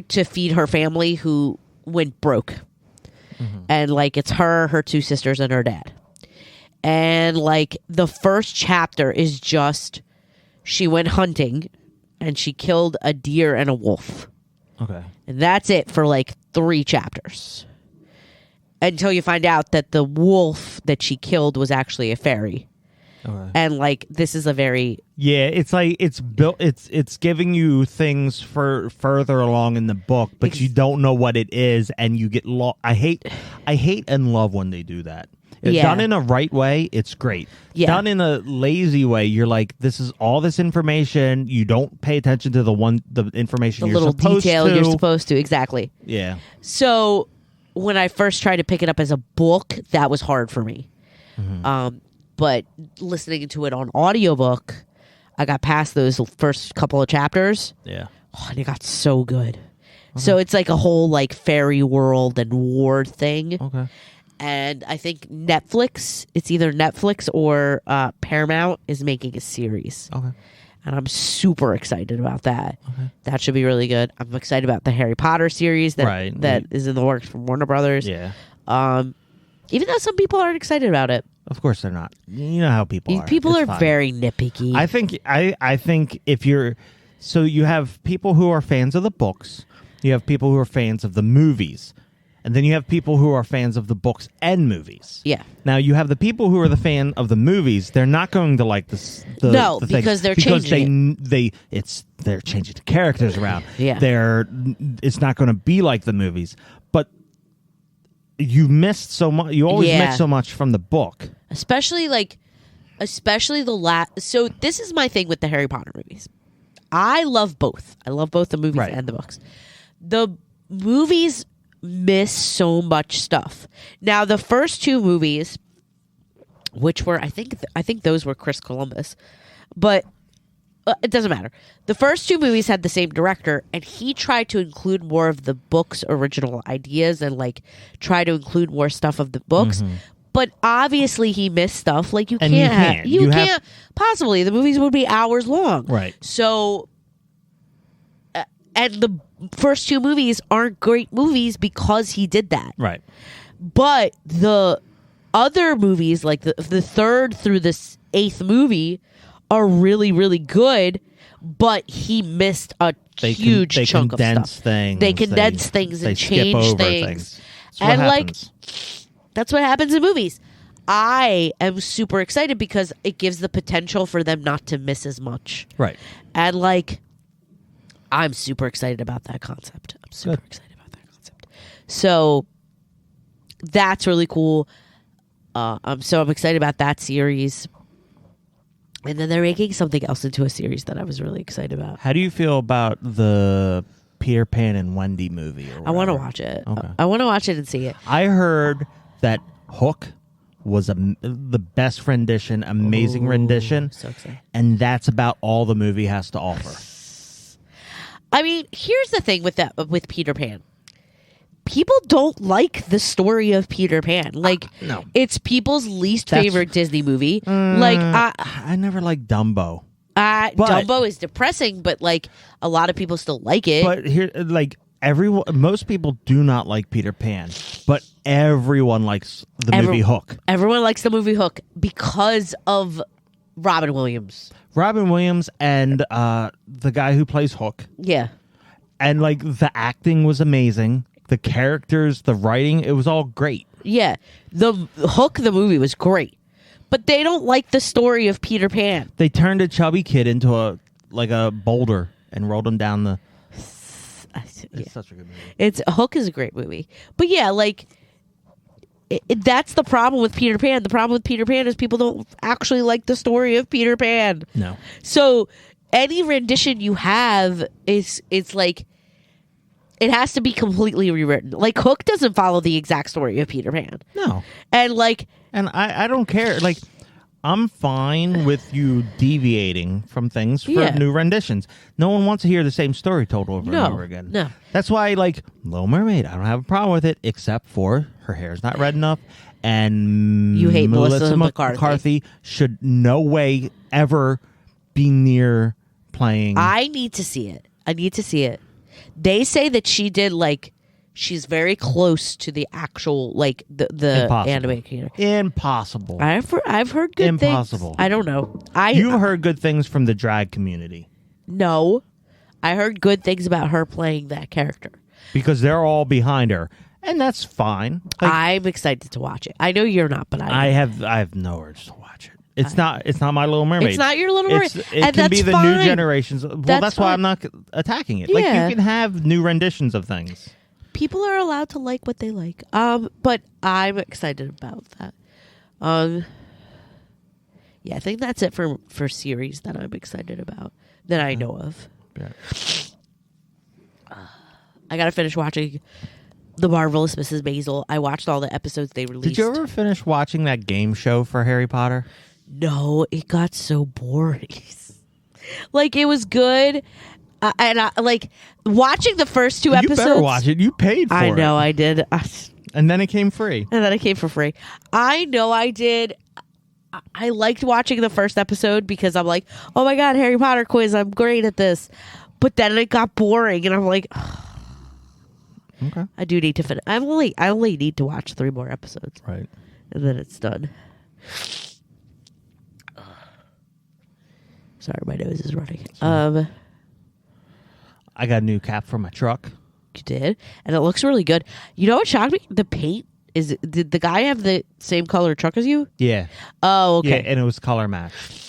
to feed her family who went broke. And like it's her 2 sisters, and her dad. And like the first chapter is just she went hunting and she killed a deer and a wolf. Okay. And that's it for like 3 chapters. Until you find out that the wolf that she killed was actually a fairy. Okay. And like this is a very it's like it's built. It's giving you things for further along in the book, but you don't know what it is, and you get lost. I hate and love when they do that. If done in a right way, it's great. Done in a lazy way, you're like, this is all this information. You don't pay attention to the information. the you're little supposed detail to. you're supposed to. Exactly. Yeah. So when I first tried to pick it up as a book, that was hard for me. But listening to it on audiobook, I got past those first couple of chapters. Yeah. Oh, and it got so good. So it's like a whole like fairy world and war thing. Okay. And I think Netflix, it's either Netflix or Paramount is making a series. Okay. And I'm super excited about that. Okay. That should be really good. I'm excited about the Harry Potter series that is in the works from Warner Brothers. Yeah. Even though some people aren't excited about it. Of course they're not. You know how people are. People It's are fine. very nitpicky. I think if you're so you have people who are fans of the books, you have people who are fans of the movies, and then you have people who are fans of the books and movies. Yeah. Now you have the people who are the fan of the movies. They're not going to like this. No, the because they're changing they're changing the characters around. Yeah. It's not going to be like the movies, but. You missed so much. You always miss so much from the book, especially the last. So this is my thing with the Harry Potter movies. I love both. I love both the movies and the books. The movies miss so much stuff. Now the first 2 movies, which were I think those were Chris Columbus, but it doesn't matter. The first 2 movies had the same director, and he tried to include more of the book's original ideas and like try to include more stuff of the books. But obviously, he missed stuff. Like you can't possibly. The movies would be hours long, right? So, and the first 2 movies aren't great movies because he did that, right? But the other movies, like the 3rd through the 8th movie, are really, really good, but he missed a huge chunk of stuff. They condense things and change things. And happens. That's what happens in movies. I am super excited because it gives the potential for them not to miss as much. Right. And I'm super excited about that concept. So that's really cool. I'm excited about that series. And then they're making something else into a series that I was really excited about. How do you feel about the Peter Pan and Wendy movie? I want to watch it. Okay. I want to watch it and see it. I heard that Hook was the best rendition, amazing rendition. So excited. And that's about all the movie has to offer. I mean, here's the thing with Peter Pan. People don't like the story of Peter Pan. No. It's people's least favorite Disney movie. I never liked Dumbo. Dumbo is depressing, but a lot of people still like it. But here, most people do not like Peter Pan, but everyone likes the movie Hook. Everyone likes the movie Hook because of Robin Williams. Robin Williams and the guy who plays Hook. Yeah. And the acting was amazing. The characters, the writing, it was all great. Yeah. The Hook, the movie, was great. But they don't like the story of Peter Pan. They turned a chubby kid into a boulder and rolled him down the... It's such a good movie. Hook is a great movie. But yeah, that's the problem with Peter Pan. The problem with Peter Pan is people don't actually like the story of Peter Pan. No. So any rendition you have it has to be completely rewritten. Hook doesn't follow the exact story of Peter Pan. No. And and I don't care. I'm fine with you deviating from things for new renditions. No one wants to hear the same story told over and over again. No. That's why, Little Mermaid, I don't have a problem with it, except for her hair's not red enough, and you hate Melissa McCarthy should no way ever be near playing. I need to see it. They say that she did like she's very close to the actual like the Impossible. anime character. Impossible. I've heard good Impossible. things. I don't know. You've heard good things from the drag community No, I heard good things about her playing that character. because they're all behind her, and that's fine. Like, I'm excited to watch it. I know you're not, but I have no urge to watch it. It's not My Little Mermaid. It's not your Little Mermaid. It And can be that's the fine. new generations. Well, that's why fine. I'm not attacking it. Like Yeah. you can have new renditions of things. People are allowed to like what they like. But I'm excited about that. Yeah, I think that's it for series that I'm excited about that I know of. Yeah. I gotta finish watching The Marvelous Mrs. Maisel. I watched all the episodes they released. Did you ever finish watching that game show for Harry Potter? No, it got so boring. Like it was good, and I like watching the first two episodes. You better watch it. You paid for it. I know I did, And then it came free. and then it came for free. I know I did. I liked watching the first episode because I'm like, oh my god, Harry Potter quiz, I'm great at this. But then it got boring, and I'm like, Okay. I do need to finish. I only need to watch 3 more episodes, Right. and then it's done. Sorry, my nose is running. I got a new cap for my truck. You did, and it looks really good. You know what shocked me? The paint is. Did the guy have the same color truck as you? Yeah. Oh, okay. Yeah, and it was color matched.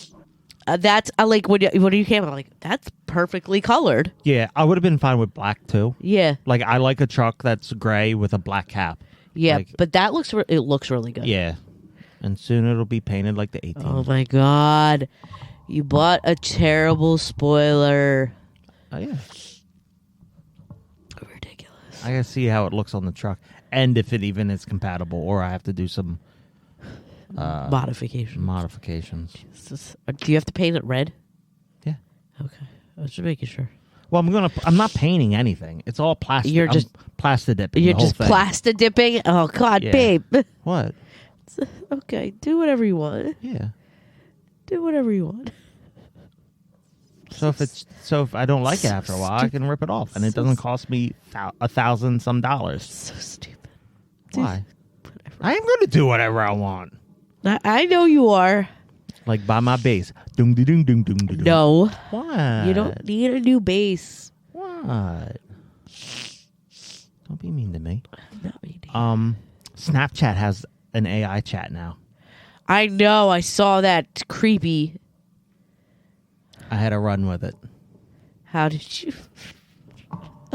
That's like when you came. I'm like, that's perfectly colored. Yeah, I would have been fine with black too. Yeah, Like I like a truck that's gray with a black cap. yeah. Like, But that looks. It looks really good. yeah. And soon it'll be painted like the 18. Oh my god, you bought a terrible spoiler. Oh yeah. Ridiculous. I gotta see how it looks on the truck, and if it even is compatible, or I have to do some Modification. modifications. Do you have to paint it red? Yeah. Okay, I was just making sure. Well, I'm not painting anything. It's all plastic. You're just- plastic dipping. You're the whole just thing. plastic dipping. Oh god, Yeah. babe. What? Okay, do whatever you want. Yeah. Do whatever you want. So if I don't like it after a while, I can rip it off, and it doesn't cost me $1,000 some dollars. So stupid. Why? I am going to do whatever I want. I know you are. Like buy my bass. Doom doom doom doom doom. No, What? you don't need a new base. What? Don't be mean to me. Not me. Snapchat has an AI chat now. I know. I saw that. Creepy. I had a run with it. How did you?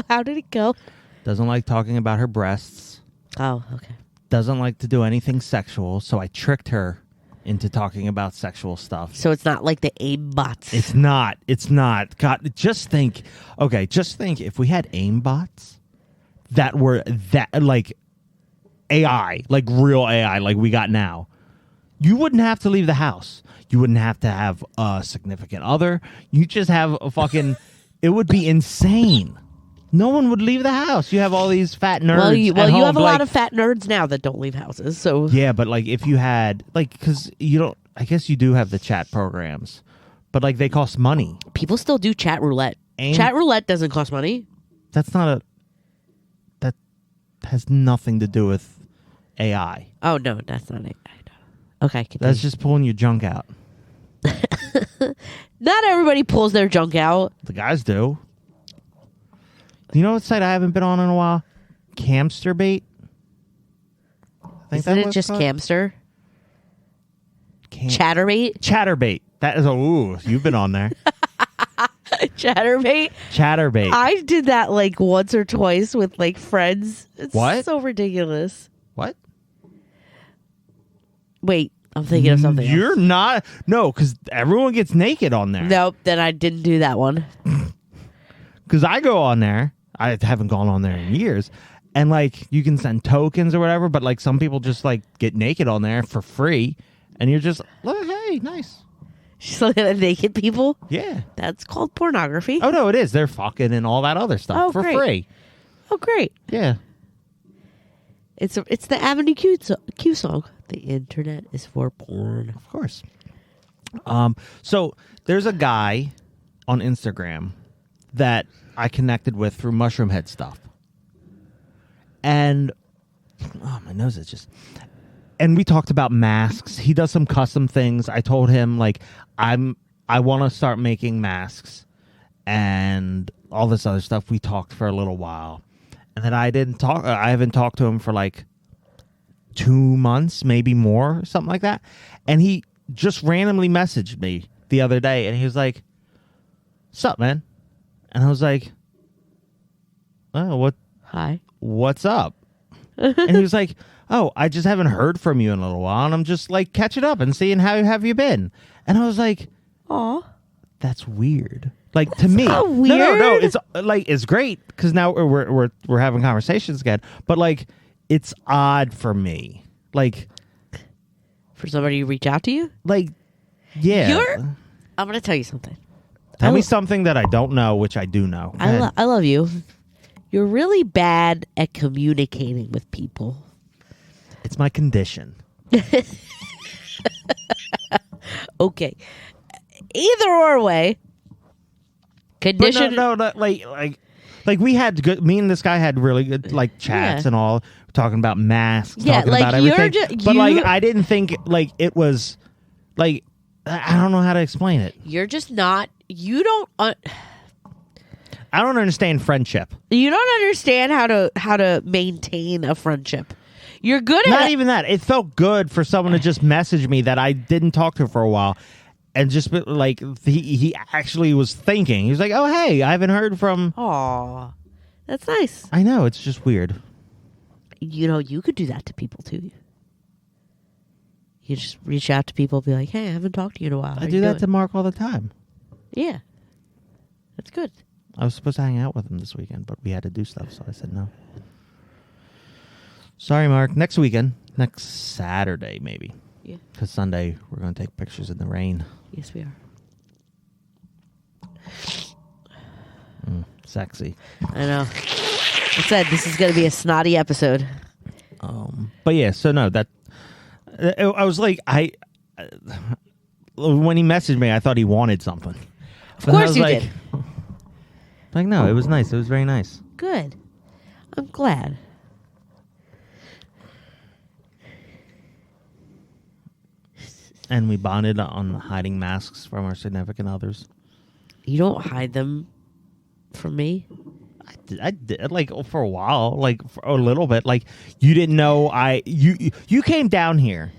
How did it go? Doesn't like talking about her breasts. Oh, okay. Doesn't like to do anything sexual, so I tricked her into talking about sexual stuff. So it's not like the aim bots. It's not. It's not. God, just think. Okay, just think if we had aim bots that were that like AI, like real AI, like we got now, you wouldn't have to leave the house. You wouldn't have to have a significant other. You just have a fucking. It would be insane. No one would leave the house. You have all these fat nerds. well, you at home, have a lot like- of fat nerds now that don't leave houses. So Yeah, but like if you had like, because you don't. I guess you do have the chat programs, but like they cost money. people still do chat roulette. Aim- Chat roulette doesn't cost money. That's not a. That has nothing to do with AI. Oh no, that's not it. I know. Okay, continue. That's just pulling your junk out. Not everybody pulls their junk out. The guys do. You know what site I haven't been on in a while? Camsterbait. Isn't it just Camster? Cam- Chatterbait? Chatterbait. That is a ooh. You've been on there. Chatterbait? Chatterbait. I did that like once or twice with like friends. It's What? so ridiculous. What? Wait, I'm thinking of something You're else. not. No, because everyone gets naked on there. Nope, then I didn't do that one. Because I go on there. I haven't gone on there in years. And like you can send tokens or whatever, but like some people just like get naked on there for free. And you're just, look, hey, nice. She's looking at naked people. Yeah. That's called pornography. Oh, no, it is. They're fucking and all that other stuff Oh, for great. free. Oh, great. Yeah. It's the Avenue Q song. The internet is for porn. Of course. So there's a guy on Instagram that I connected with through Mushroom Head stuff. And my nose is just... And we talked about masks. He does some custom things. I told him, like, I want to start making masks and all this other stuff. We talked for a little while. And then I haven't talked to him for like 2 months, maybe more, something like that. And he just randomly messaged me the other day, and he was like, "Sup, man?" And I was like, "Oh, Hi. what's up?" And he was like, "Oh, I just haven't heard from you in a little while, and I'm just like catching up and seeing how have you been." And I was like, Aw. "That's weird." Like, to me, not no, weird. it's like it's great because now we're having conversations again. But like, it's odd for me. Like, For somebody to reach out to you? yeah. I'm going to tell you something. Tell me something that I don't know, which I do know. Go ahead. I love you. You're really bad at communicating with people. It's my condition. Okay. Either or way. But Condition. no, like we had good. Me and this guy had really good like chats Yeah. and all, talking about masks, Yeah, talking like, about you're everything. ju- but like, you- I didn't think like it was like I don't know how to explain it. You're just not. You don't. I don't understand friendship. You don't understand how to maintain a friendship. You're good at Not it. even that. It felt good for someone to just message me that I didn't talk to for a while. And just like he actually was thinking. He was like, "Oh, hey, I haven't heard from." Aw, that's nice. I know, it's just weird. You know, you could do that to people too. You just reach out to people, be like, "Hey, I haven't talked to you in a while." I do that to Mark all the time. Yeah, that's good. I was supposed to hang out with him this weekend, but we had to do stuff, so I said no. Sorry, Mark. Next weekend. Next Saturday, maybe. Yeah. Because Sunday, we're going to take pictures in the rain. Yes, we are. Sexy. I know. I said this is going to be a snotty episode. But yeah, so no, that... I was like, when he messaged me, I thought he wanted something. Of course you did. Like, no, it was nice. It was very nice. Good. I'm glad. And we bonded on hiding masks from our significant others. You don't hide them from me. I did, like, for a while, like, for a little bit. Like, you didn't know you came down here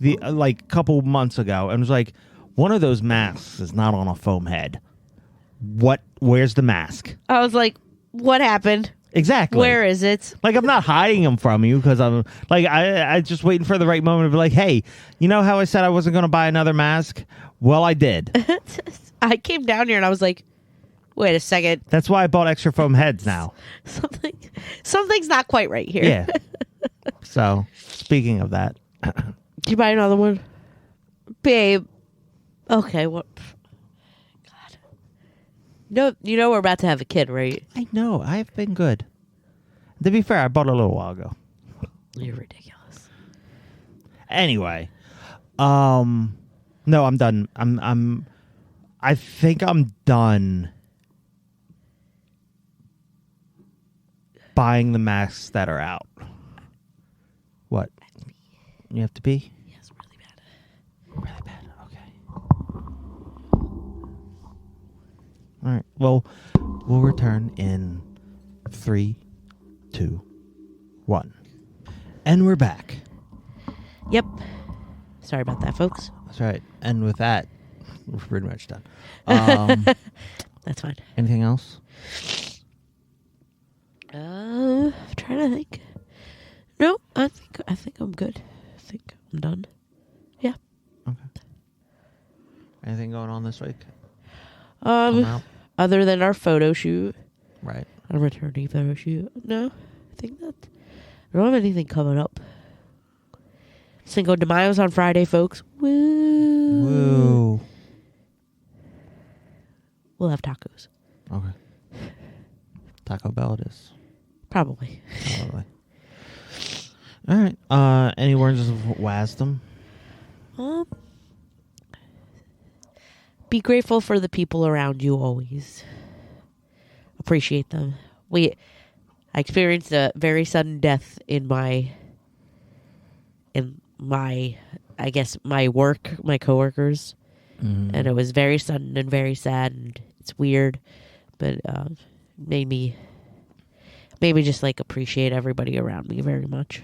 like, a couple months ago and was like, one of those masks is not on a foam head. Where's the mask? I was like, what happened? Exactly. Where is it? Like, I'm not hiding them from you because I'm like, I just waiting for the right moment to be like, hey, you know how I said I wasn't going to buy another mask? Well, I did. I came down here and I was like, wait a second. That's why I bought extra foam heads now. Something's not quite right here. Yeah. So, speaking of that. Did you buy another one? Babe. Okay, what? God. No, you know we're about to have a kid, right? I know. I've been good. To be fair, I bought it a little while ago. You're ridiculous. Anyway. No, I'm done. I think I'm done buying the masks that are out. What? You have to pee? Yes, really bad. Really bad. Okay. All right. Well, we'll return in 3, 2, 1. And we're back. Yep. Sorry about that, folks. That's right. And with that, we're pretty much done. That's fine. Anything else? I'm trying to think. No, I think I'm good. I think I'm done. Yeah. Okay. Anything going on this week? Coming out? Other than our photo shoot, Right. our maternity photo shoot. No, I think that I don't have anything coming up. Cinco de Mayo's on Friday, folks. Woo! Woo. We'll have tacos, Okay. Taco Bell it is. probably. Probably. All right. Any words of wisdom? Be grateful for the people around you always. appreciate them. I experienced a very sudden death in my, I guess, my work, my coworkers. And it was very sudden and very sad, and it's weird, but made me just like appreciate everybody around me very much.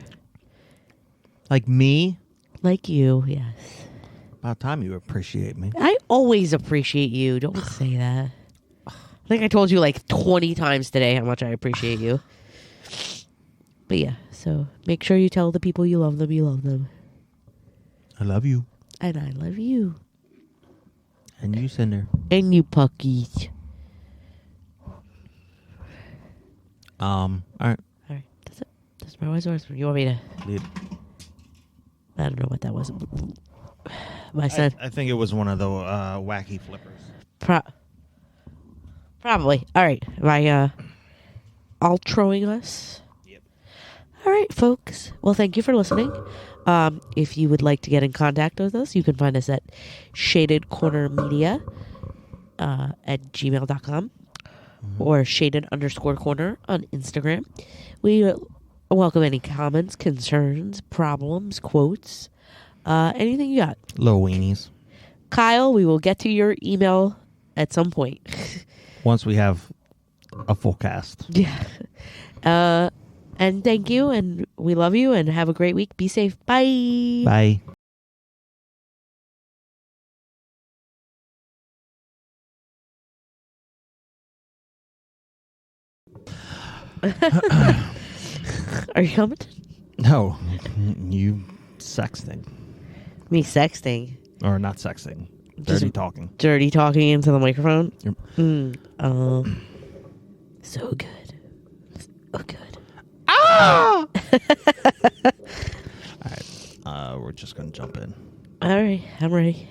Like me? Like you, yes. About time you appreciate me. I always appreciate you. Don't say that. I think I told you like 20 times today how much I appreciate you. But yeah, so make sure you tell the people you love them, you love them. I love you. And I love you. And you, Cinder. And you, Puckies. All right. All right, that's it. That's my wise words. You want me to... Lead. I don't know what that was. My son... I think it was one of the wacky flippers. Probably. All right. Am I outroing us? Yep. All right, folks. Well, thank you for listening. If you would like to get in contact with us, you can find us at shadedcornermedia at gmail.com or shaded_corner on Instagram. We welcome any comments, concerns, problems, quotes, anything you got. Little weenies. Kyle, we will get to your email at some point. Once we have a full cast. Yeah. And thank you, and we love you, and have a great week. Be safe. Bye. Bye. Are you coming? No. You sexting. Me sexting. Or not sexting. Dirty talking. Dirty talking into the microphone? Yep. So good. So good. Ah! All right. We're just going to jump in. All right. I'm ready.